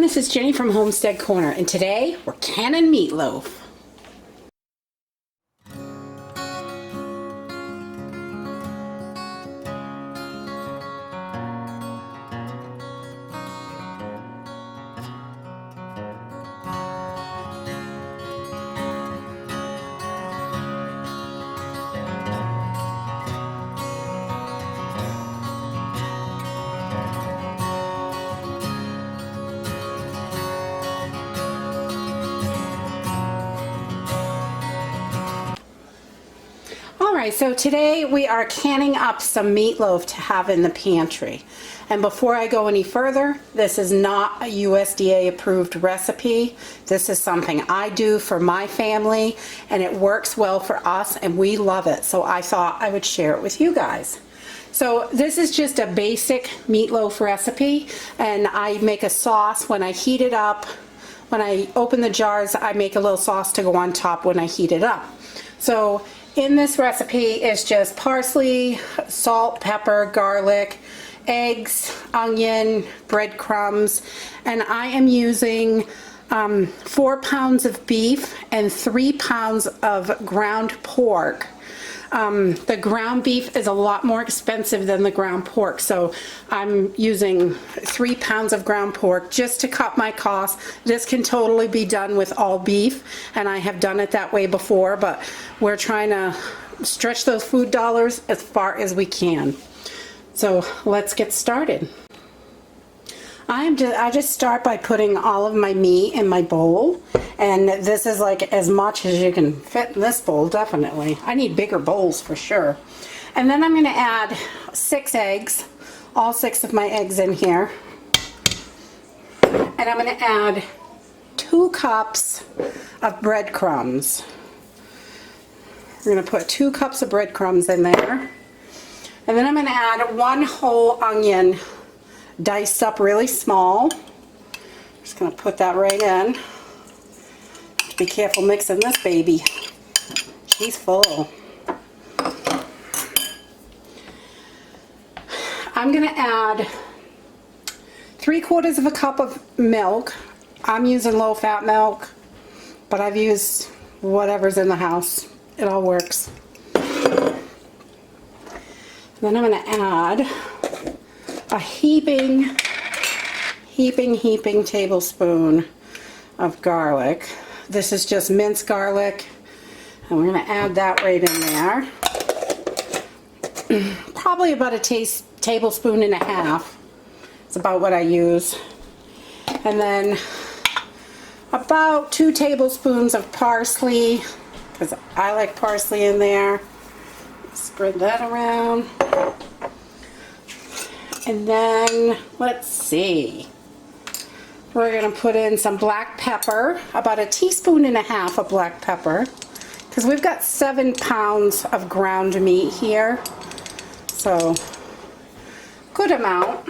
this is Jenny from Homestead Corner, and today we're canning meatloaf. Alright, so today we are canning up some meatloaf to have in the pantry. And before I go any further, this is not a USDA approved recipe. This is something I do for my family, and it works well for us and we love it. So I thought I would share it with you guys. So this is just a basic meatloaf recipe, and I make a sauce when I heat it up. When I open the jars, I make a little sauce to go on top when I heat it up. So in this recipe is just parsley, salt, pepper, garlic, eggs, onion, breadcrumbs, and I am using 4 pounds of beef and 3 pounds of ground pork. The ground beef is a lot more expensive than the ground pork, so I'm using 3 pounds of ground pork just to cut my costs. This can totally be done with all beef, and I have done it that way before, but we're trying to stretch those food dollars as far as we can. So let's get started. I just start by putting all of my meat in my bowl, and this is like as much as you can fit in this bowl, definitely. I need bigger bowls for sure. And then I'm going to add 6 eggs, all 6 of my eggs in here. And I'm going to add 2 cups of breadcrumbs. We're going to put 2 cups of breadcrumbs in there. And then I'm going to add 1 whole onion, diced up really small. Just going to put that right in. Be careful mixing this baby. She's full. I'm going to add 3/4 of a cup of milk. I'm using low-fat milk, but I've used whatever's in the house. It all works. Then I'm going to add a heaping tablespoon of garlic. This is just minced garlic, and we're going to add that right in there. Probably about a tablespoon and a half. It's about what I use. And then about 2 tablespoons of parsley, because I like parsley in there. Spread that around. And then, let's see, we're going to put in some black pepper, about 1.5 teaspoons of black pepper, because we've got 7 pounds of ground meat here, so good amount.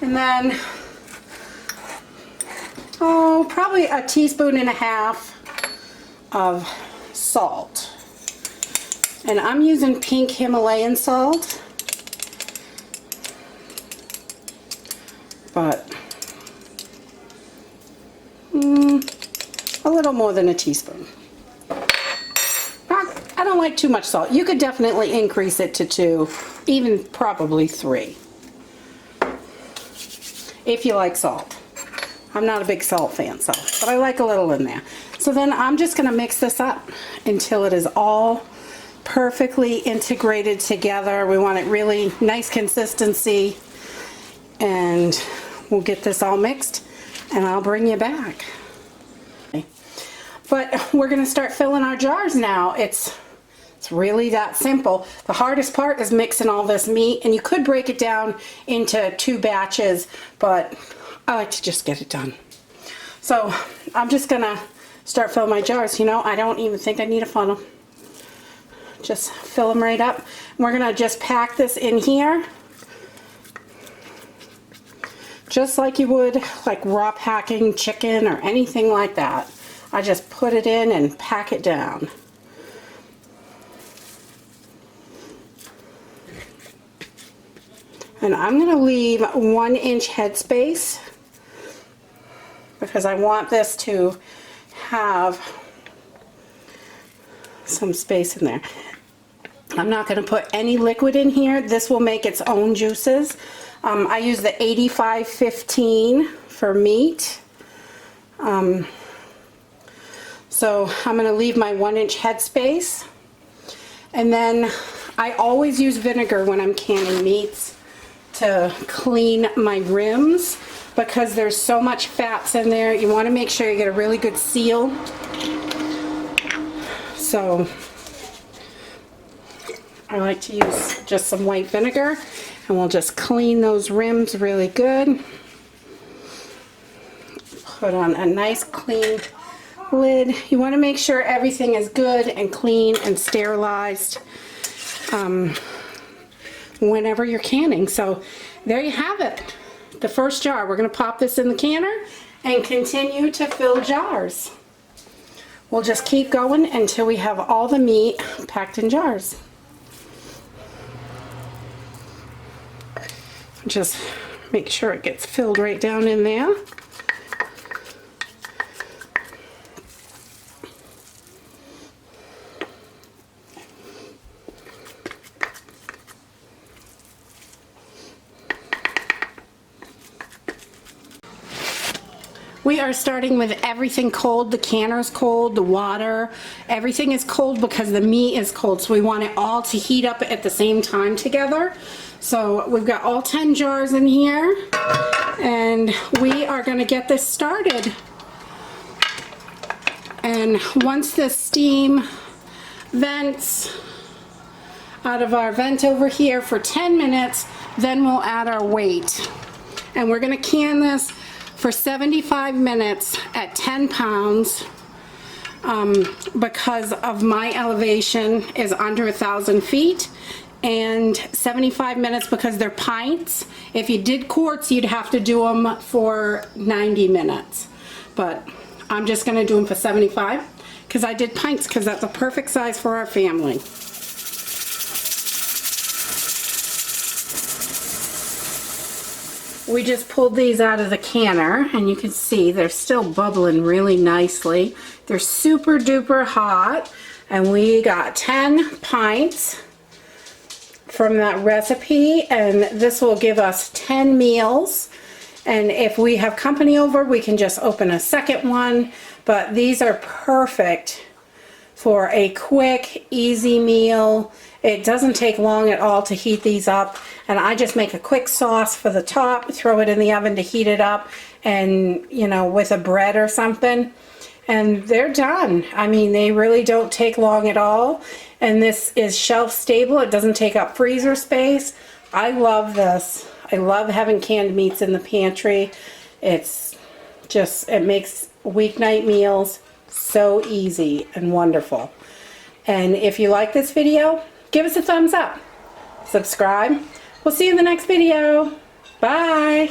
And then, probably 1.5 teaspoons of salt. And I'm using pink Himalayan salt, but a little more than 1 teaspoon. I don't like too much salt. You could definitely increase it to 2, even probably 3, if you like salt. I'm not a big salt fan, but I like a little in there. So then I'm just going to mix this up until it is all perfectly integrated together. We want it really nice consistency, and we'll get this all mixed and I'll bring you back. But we're going to start filling our jars now. It's really that simple. The hardest part is mixing all this meat, and you could break it down into 2 batches, but I like to just get it done. So I'm just going to start filling my jars. You know, I don't even think I need a funnel. Just fill them right up. We're going to just pack this in here, just like you would like raw packing chicken or anything like that. I just put it in and pack it down. And I'm going to leave 1 inch headspace because I want this to have some space in there. I'm not going to put any liquid in here. This will make its own juices. I use the 85-15 for meat. So I'm going to leave my 1 inch headspace. And then I always use vinegar when I'm canning meats to clean my rims because there's so much fats in there. You want to make sure you get a really good seal. So I like to use just some white vinegar, and we'll just clean those rims really good. Put on a nice clean lid. You want to make sure everything is good and clean and sterilized whenever you're canning. So there you have it. The first jar. We're going to pop this in the canner and continue to fill jars. We'll just keep going until we have all the meat packed in jars. Just make sure it gets filled right down in there. We are starting with everything cold. The canner's cold, the water, everything is cold because the meat is cold. So we want it all to heat up at the same time together. So we've got all 10 jars in here, and we are going to get this started. And once the steam vents out of our vent over here for 10 minutes, then we'll add our weight. And we're going to can this for 75 minutes at 10 pounds because of my elevation is under 1,000 feet, and 75 minutes because they're pints. If you did quarts, you'd have to do them for 90 minutes. But I'm just going to do them for 75 because I did pints because that's the perfect size for our family. We just pulled these out of the canner, and you can see they're still bubbling really nicely. They're super duper hot, and we got 10 pints from that recipe, and this will give us 10 meals. And if we have company over, we can just open a second one, but these are perfect for a quick, easy meal. It doesn't take long at all to heat these up, and I just make a quick sauce for the top, throw it in the oven to heat it up, and you know, with a bread or something, and they're done. I mean, they really don't take long at all, and this is shelf stable. It doesn't take up freezer space. I love this. I love having canned meats in the pantry. It's just, it makes weeknight meals so easy and wonderful. And if you like this video, give us a thumbs up. Subscribe. We'll see you in the next video. Bye.